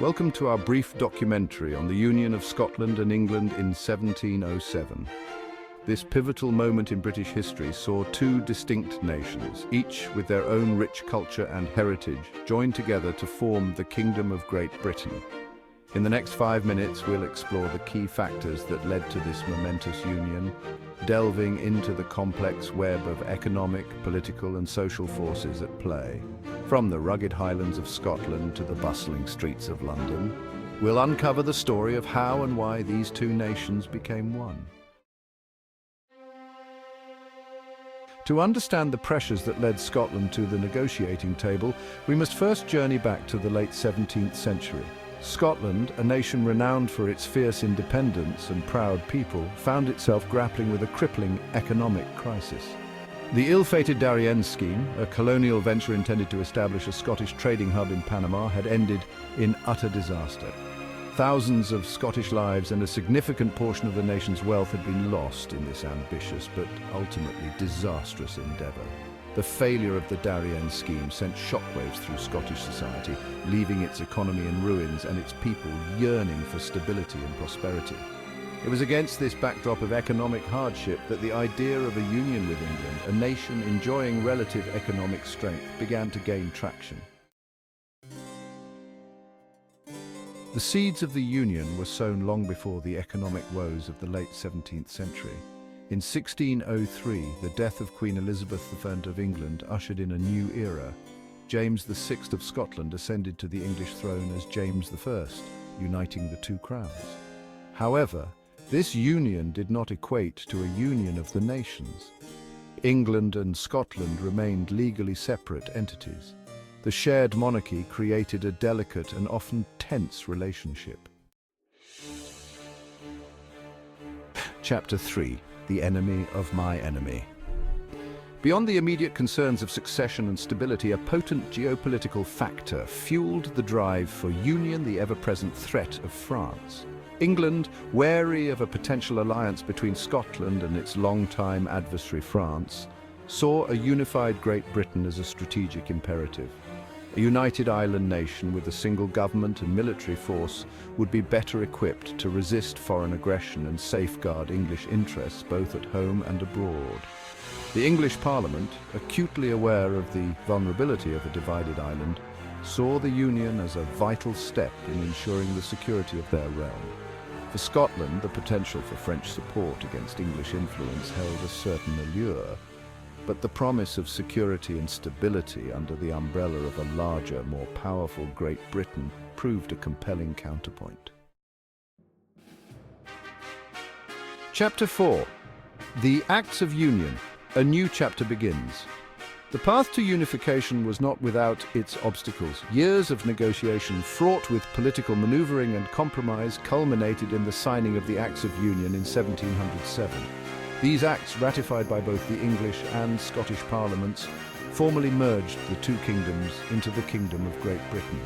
Welcome to our brief documentary on the union of Scotland and England in 1707. This pivotal moment in British history saw two distinct nations, each with their own rich culture and heritage, joined together to form the Kingdom of Great Britain. In the next 5 minutes, we'll explore the key factors that led to this momentous union, delving into the complex web of economic, political and social forces at play. From the rugged highlands of Scotland to the bustling streets of London, we'll uncover the story of how and why these two nations became one. To understand the pressures that led Scotland to the negotiating table, we must first journey back to the late 17th century. Scotland, a nation renowned for its fierce independence and proud people, found itself grappling with a crippling economic crisis. The ill-fated Darien scheme, a colonial venture intended to establish a Scottish trading hub in Panama, had ended in utter disaster. Thousands of Scottish lives and a significant portion of the nation's wealth had been lost in this ambitious but ultimately disastrous endeavour. The failure of the Darien scheme sent shockwaves through Scottish society, leaving its economy in ruins and its people yearning for stability and prosperity. It was against this backdrop of economic hardship that the idea of a union with England, a nation enjoying relative economic strength, began to gain traction. The seeds of the union were sown long before the economic woes of the late 17th century. In 1603, the death of Queen Elizabeth I of England ushered in a new era. James VI of Scotland ascended to the English throne as James I, uniting the two crowns. However, this union did not equate to a union of the nations. England and Scotland remained legally separate entities. The shared monarchy created a delicate and often tense relationship. Chapter 3. The enemy of my enemy. Beyond the immediate concerns of succession and stability, a potent geopolitical factor fueled the drive for union, the ever-present threat of France. England, wary of a potential alliance between Scotland and its long-time adversary France, saw a unified Great Britain as a strategic imperative. A united island nation with a single government and military force would be better equipped to resist foreign aggression and safeguard English interests both at home and abroad. The English Parliament, acutely aware of the vulnerability of a divided island, saw the union as a vital step in ensuring the security of their realm. For Scotland, the potential for French support against English influence held a certain allure, but the promise of security and stability under the umbrella of a larger, more powerful Great Britain proved a compelling counterpoint. Chapter 4. The Acts of Union. A new chapter begins. The path to unification was not without its obstacles. Years of negotiation fraught with political maneuvering and compromise culminated in the signing of the Acts of Union in 1707. These acts, ratified by both the English and Scottish parliaments, formally merged the two kingdoms into the Kingdom of Great Britain.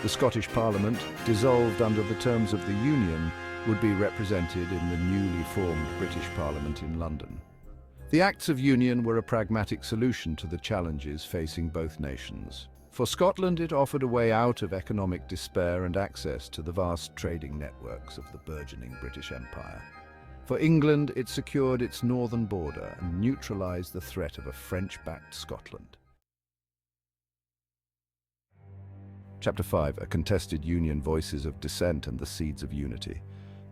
The Scottish Parliament, dissolved under the terms of the Union, would be represented in the newly formed British Parliament in London. The Acts of Union were a pragmatic solution to the challenges facing both nations. For Scotland, it offered a way out of economic despair and access to the vast trading networks of the burgeoning British Empire. For England, it secured its northern border and neutralized the threat of a French-backed Scotland. Chapter 5. A contested union, voices of dissent and the seeds of unity.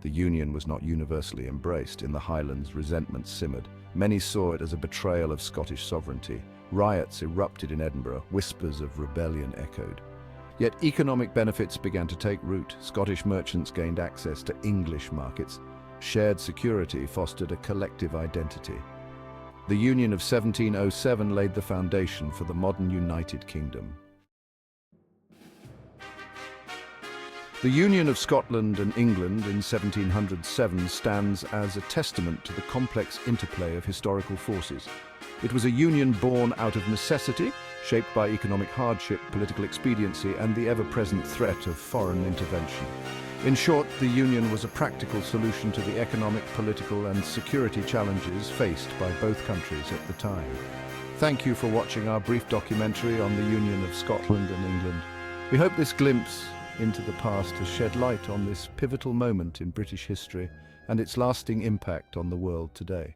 The union was not universally embraced. In the Highlands, resentment simmered. Many saw it as a betrayal of Scottish sovereignty. Riots erupted in Edinburgh. Whispers of rebellion echoed. Yet economic benefits began to take root. Scottish merchants gained access to English markets. Shared security fostered a collective identity. The Union of 1707 laid the foundation for the modern United Kingdom. The Union of Scotland and England in 1707 stands as a testament to the complex interplay of historical forces. It was a union born out of necessity, shaped by economic hardship, political expediency, and the ever-present threat of foreign intervention. In short, the union was a practical solution to the economic, political, and security challenges faced by both countries at the time. Thank you for watching our brief documentary on the Union of Scotland and England. We hope this glimpse into the past has shed light on this pivotal moment in British history and its lasting impact on the world today.